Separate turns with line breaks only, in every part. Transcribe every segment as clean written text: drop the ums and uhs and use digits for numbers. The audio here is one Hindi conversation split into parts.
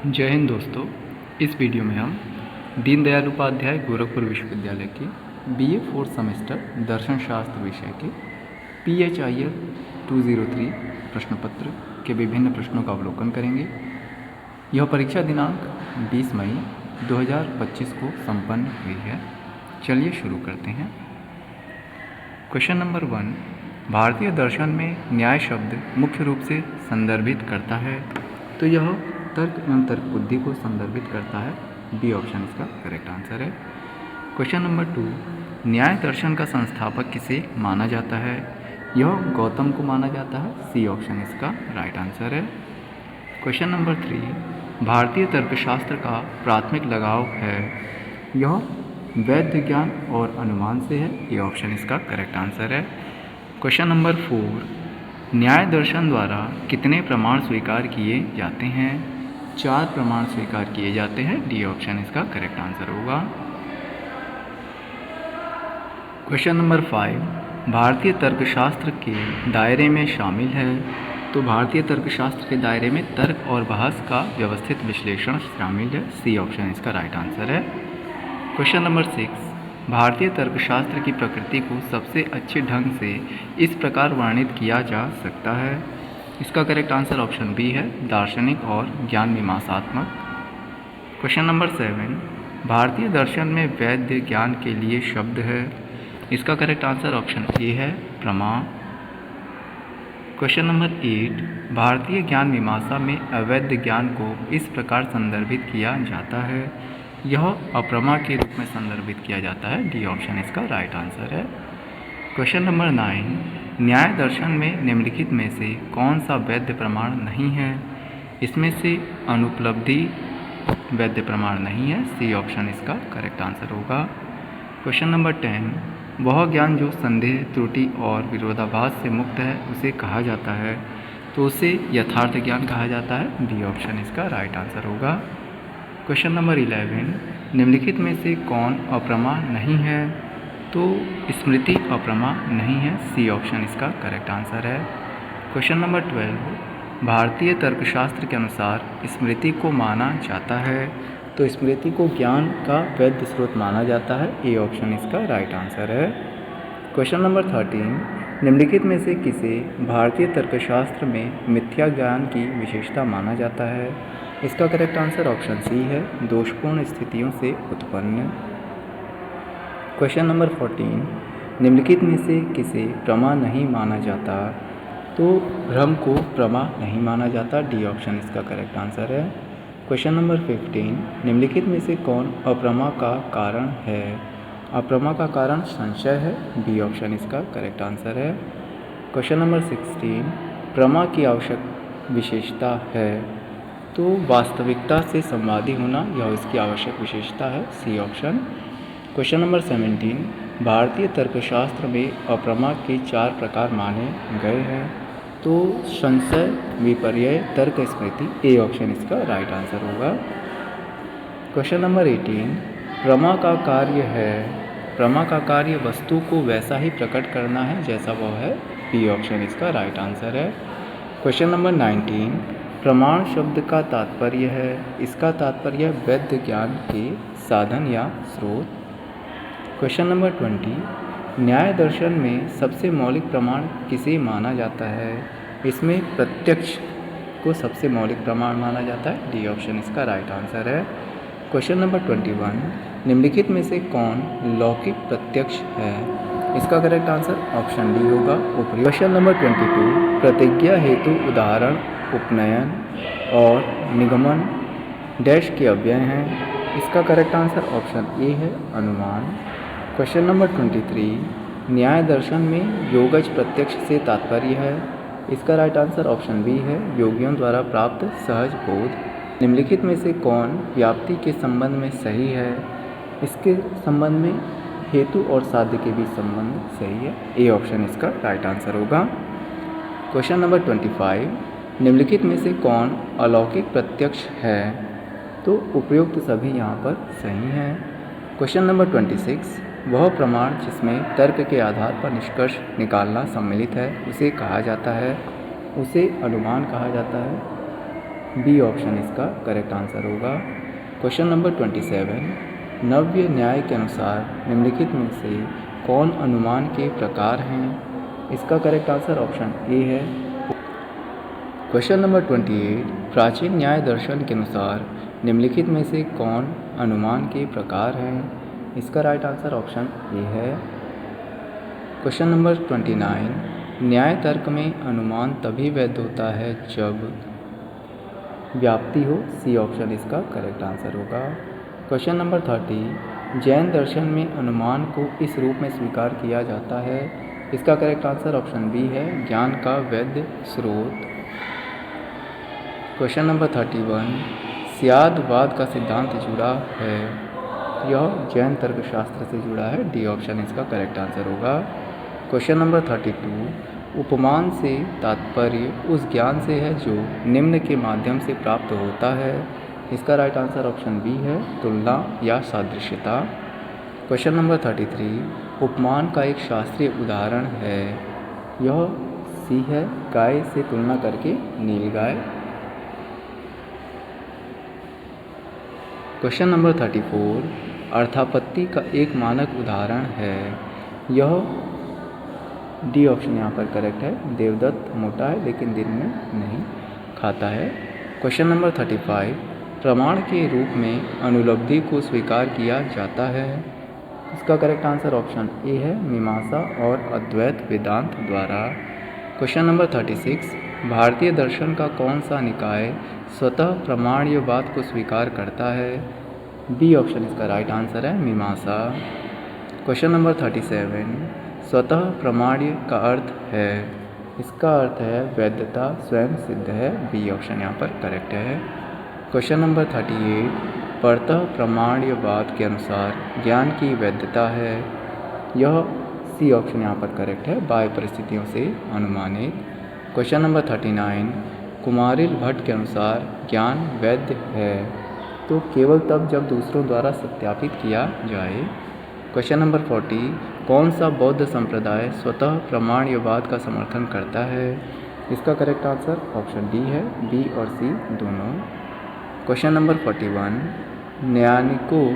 जय हिंद दोस्तों। इस वीडियो में हम दीनदयाल उपाध्याय गोरखपुर विश्वविद्यालय के BA 4 सेमेस्टर दर्शन शास्त्र विषय के PHIL 203 प्रश्न पत्र के विभिन्न प्रश्नों का अवलोकन करेंगे। यह परीक्षा दिनांक 20 मई 2025 को संपन्न हुई है। चलिए शुरू करते हैं। क्वेश्चन नंबर 1, भारतीय दर्शन में न्याय शब्द मुख्य रूप से संदर्भित करता है, तो यह तर्क एवं तर्क बुद्धि को संदर्भित करता है। बी ऑप्शन इसका करेक्ट आंसर है। क्वेश्चन नंबर 2, न्याय दर्शन का संस्थापक किसे माना जाता है? यह गौतम को माना जाता है। सी ऑप्शन इसका राइट आंसर है। क्वेश्चन नंबर 3, भारतीय तर्कशास्त्र का प्राथमिक लगाव है, यह वैध ज्ञान और अनुमान से है। ए ऑप्शन इसका करेक्ट आंसर है। क्वेश्चन नंबर 4, न्याय दर्शन द्वारा कितने प्रमाण स्वीकार किए जाते हैं? 4 प्रमाण स्वीकार किए जाते हैं। डी ऑप्शन इसका करेक्ट आंसर होगा। क्वेश्चन नंबर 5, भारतीय तर्कशास्त्र के दायरे में शामिल है, तो भारतीय तर्कशास्त्र के दायरे में तर्क और बहस का व्यवस्थित विश्लेषण शामिल है। सी ऑप्शन इसका राइट आंसर है। क्वेश्चन नंबर 6, भारतीय तर्कशास्त्र की प्रकृति को सबसे अच्छे ढंग से इस प्रकार वर्णित किया जा सकता है। इसका करेक्ट आंसर ऑप्शन बी है, दार्शनिक और ज्ञान मीमांसात्मक। क्वेश्चन नंबर 7, भारतीय दर्शन में वैध ज्ञान के लिए शब्द है। इसका करेक्ट आंसर ऑप्शन ए है, प्रमा। क्वेश्चन नंबर 8, भारतीय ज्ञान मीमांसा में अवैध ज्ञान को इस प्रकार संदर्भित किया जाता है, यह अप्रमा के रूप में संदर्भित किया जाता है। डी ऑप्शन इसका राइट आंसर है। क्वेश्चन नंबर 9, न्याय दर्शन में निम्नलिखित में से कौन सा वैध प्रमाण नहीं है? इसमें से अनुपलब्धि वैध प्रमाण नहीं है। सी ऑप्शन इसका करेक्ट आंसर होगा। क्वेश्चन नंबर 10, वह ज्ञान जो संदेह, त्रुटि और विरोधाभास से मुक्त है उसे कहा जाता है, तो उसे यथार्थ ज्ञान कहा जाता है। डी ऑप्शन इसका राइट आंसर होगा। क्वेश्चन नंबर 11, निम्नलिखित में से कौन अप्रमा नहीं है? तो स्मृति अप्रमा नहीं है। सी ऑप्शन इसका करेक्ट आंसर है। क्वेश्चन नंबर 12, भारतीय तर्कशास्त्र के अनुसार स्मृति को माना जाता है, तो स्मृति को ज्ञान का वैध स्रोत माना जाता है। ए ऑप्शन इसका राइट आंसर है। क्वेश्चन नंबर 13, निम्नलिखित में से किसे भारतीय तर्कशास्त्र में मिथ्या ज्ञान की विशेषता माना जाता है? इसका करेक्ट आंसर ऑप्शन सी है, दोषपूर्ण स्थितियों से उत्पन्न। क्वेश्चन नंबर 14, निम्नलिखित में से किसे प्रमा नहीं माना जाता? तो भ्रम को प्रमा नहीं माना जाता। डी ऑप्शन इसका करेक्ट आंसर है। क्वेश्चन नंबर 15, निम्नलिखित में से कौन अप्रमा का कारण है? अप्रमा का कारण संशय है। बी ऑप्शन इसका करेक्ट आंसर है। क्वेश्चन नंबर 16, प्रमा की आवश्यक विशेषता है, तो वास्तविकता से संवादी होना यह इसकी आवश्यक विशेषता है। C option. क्वेश्चन नंबर 17, भारतीय तर्कशास्त्र में अप्रमा के 4 प्रकार माने गए हैं, तो संशय, विपर्यय, तर्क, स्मृति। ए ऑप्शन इसका राइट आंसर होगा। क्वेश्चन नंबर 18, प्रमा का कार्य है, प्रमा का कार्य वस्तु को वैसा ही प्रकट करना है जैसा वह है। बी ऑप्शन इसका राइट आंसर है। क्वेश्चन नंबर 19, प्रमाण शब्द का तात्पर्य है, इसका तात्पर्य वैध ज्ञान के साधन या स्रोत। क्वेश्चन नंबर 20, न्याय दर्शन में सबसे मौलिक प्रमाण किसे माना जाता है? इसमें प्रत्यक्ष को सबसे मौलिक प्रमाण माना जाता है। डी ऑप्शन इसका राइट आंसर है। क्वेश्चन नंबर 21, निम्नलिखित में से कौन लौकिक प्रत्यक्ष है? इसका करेक्ट आंसर ऑप्शन डी होगा, ऊपरी। क्वेश्चन नंबर 22, प्रतिज्ञा हेतु उदाहरण उपनयन और निगमन डैश के अव्यय हैं। इसका करेक्ट आंसर ऑप्शन ए है, अनुमान। क्वेश्चन नंबर 23, न्याय दर्शन में योगज प्रत्यक्ष से तात्पर्य है। इसका राइट आंसर ऑप्शन बी है, योगियों द्वारा प्राप्त सहज बोध। निम्नलिखित में से कौन व्याप्ति के संबंध में सही है? इसके संबंध में हेतु और साध्य के बीच संबंध सही है। ए ऑप्शन इसका राइट आंसर होगा। क्वेश्चन नंबर 25, निम्नलिखित में से कौन अलौकिक प्रत्यक्ष है? तो उपयुक्त सभी यहाँ पर सही हैं। क्वेश्चन नंबर 26, वह प्रमाण जिसमें तर्क के आधार पर निष्कर्ष निकालना सम्मिलित है उसे कहा जाता है, उसे अनुमान कहा जाता है। बी ऑप्शन इसका करेक्ट आंसर होगा। क्वेश्चन नंबर 27, नव्य न्याय के अनुसार निम्नलिखित में से कौन अनुमान के प्रकार हैं? इसका करेक्ट आंसर ऑप्शन ए है। क्वेश्चन नंबर 28, प्राचीन न्याय दर्शन के अनुसार निम्नलिखित में से कौन अनुमान के प्रकार हैं? इसका राइट आंसर ऑप्शन ए है। क्वेश्चन नंबर 29, न्याय तर्क में अनुमान तभी वैध होता है जब व्याप्ति हो। सी ऑप्शन इसका करेक्ट आंसर होगा। क्वेश्चन नंबर 30, जैन दर्शन में अनुमान को इस रूप में स्वीकार किया जाता है। इसका करेक्ट आंसर ऑप्शन बी है, ज्ञान का वैध स्रोत। क्वेश्चन नंबर 31, स्यादवाद का सिद्धांत जुड़ा है। यह जैन तर्कशास्त्र से जुड़ा है। डी ऑप्शन इसका करेक्ट आंसर होगा। क्वेश्चन नंबर 32, उपमान से तात्पर्य उस ज्ञान से है जो निम्न के माध्यम से प्राप्त होता है। इसका राइट आंसर ऑप्शन बी है, तुलना या सादृश्यता। क्वेश्चन नंबर 33, उपमान का एक शास्त्रीय उदाहरण है। यह सी है, गाय से तुलना करके नीलगाय। क्वेश्चन नंबर 34, अर्थापत्ति का एक मानक उदाहरण है। यह डी ऑप्शन यहाँ पर करेक्ट है, देवदत्त मोटा है लेकिन दिन में नहीं खाता है। क्वेश्चन नंबर 35, प्रमाण के रूप में अनुपलब्धि को स्वीकार किया जाता है। इसका करेक्ट आंसर ऑप्शन ए है, मीमांसा और अद्वैत वेदांत द्वारा। क्वेश्चन नंबर 36, भारतीय दर्शन का कौन सा निकाय स्वतः प्रमाण्यवाद को स्वीकार करता है? बी ऑप्शन इसका राइट आंसर है, मीमांसा। क्वेश्चन नंबर 37, स्वतः प्रमाण्य का अर्थ है। इसका अर्थ है वैधता स्वयं सिद्ध है। बी ऑप्शन यहाँ पर करेक्ट है। क्वेश्चन नंबर 38, परतः प्रमाण्यवाद के अनुसार ज्ञान की वैधता है। यह सी ऑप्शन यहाँ पर करेक्ट है, बाह्य परिस्थितियों से अनुमानित। क्वेश्चन नंबर 39, कुमारिल भट्ट के अनुसार ज्ञान वैध है तो केवल तब जब दूसरों द्वारा सत्यापित किया जाए। क्वेश्चन नंबर 40, कौन सा बौद्ध संप्रदाय स्वतः प्रमाण्यवाद का समर्थन करता है? इसका करेक्ट आंसर ऑप्शन डी है, बी और सी दोनों। क्वेश्चन नंबर 41, न्यायिकों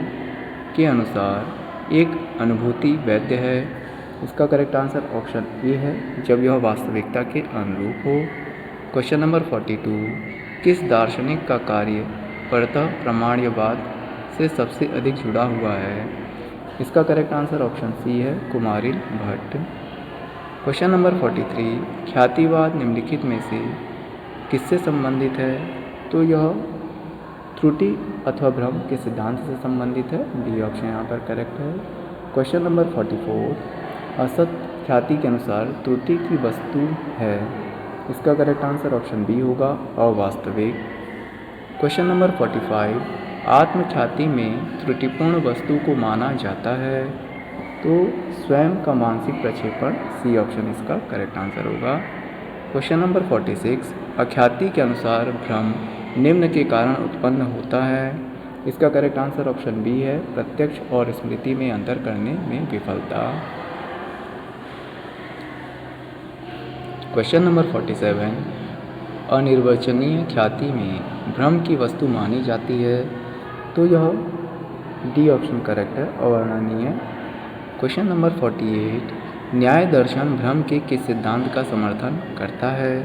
के अनुसार एक अनुभूति वैध है। इसका करेक्ट आंसर ऑप्शन ए है, जब यह वास्तविकता के अनुरूप हो। क्वेश्चन नंबर 42, किस दार्शनिक का कार्य परतः प्रमाण्यवाद से सबसे अधिक जुड़ा हुआ है? इसका करेक्ट आंसर ऑप्शन सी है, कुमारिल भट्ट। क्वेश्चन नंबर 43, ख्यातिवाद निम्नलिखित में से किससे संबंधित है? तो यह त्रुटि अथवा भ्रम के सिद्धांत से संबंधित है। डी ऑप्शन यहाँ पर करेक्ट है। क्वेश्चन नंबर 44, असत ख्याति के अनुसार त्रुटि की वस्तु है। इसका करेक्ट आंसर ऑप्शन बी होगा, अवास्तविक। क्वेश्चन नंबर 45, आत्मख्याति में त्रुटिपूर्ण वस्तु को माना जाता है तो स्वयं का मानसिक प्रक्षेपण। सी ऑप्शन इसका करेक्ट आंसर होगा। क्वेश्चन नंबर 46, अख्याति के अनुसार भ्रम निम्न के कारण उत्पन्न होता है। इसका करेक्ट आंसर ऑप्शन बी है, प्रत्यक्ष और स्मृति में अंतर करने में विफलता। क्वेश्चन नंबर 47, अनिर्वचनीय ख्याति में भ्रम की वस्तु मानी जाती है तो यह डी ऑप्शन करेक्ट है, अवर्णनीय। क्वेश्चन नंबर 48, न्याय दर्शन भ्रम के किस सिद्धांत का समर्थन करता है?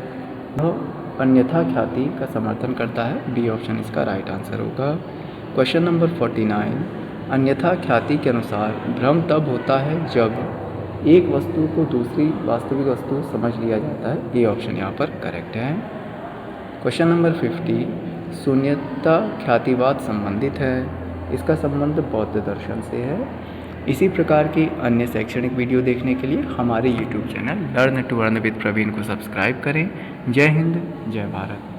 यह अन्यथा ख्याति का समर्थन करता है। बी ऑप्शन इसका राइट आंसर होगा। क्वेश्चन नंबर 49, अन्यथा ख्याति के अनुसार भ्रम तब होता है जब एक वस्तु को दूसरी वास्तविक वस्तु समझ लिया जाता है। ए ऑप्शन यहाँ पर करेक्ट है। क्वेश्चन नंबर 50, शून्यता ख्यातिवाद संबंधित है। इसका संबंध बौद्ध दर्शन से है। इसी प्रकार की अन्य शैक्षणिक वीडियो देखने के लिए हमारे YouTube channel learn to earn with Praveen को सब्सक्राइब करें। जय हिंद, जय भारत।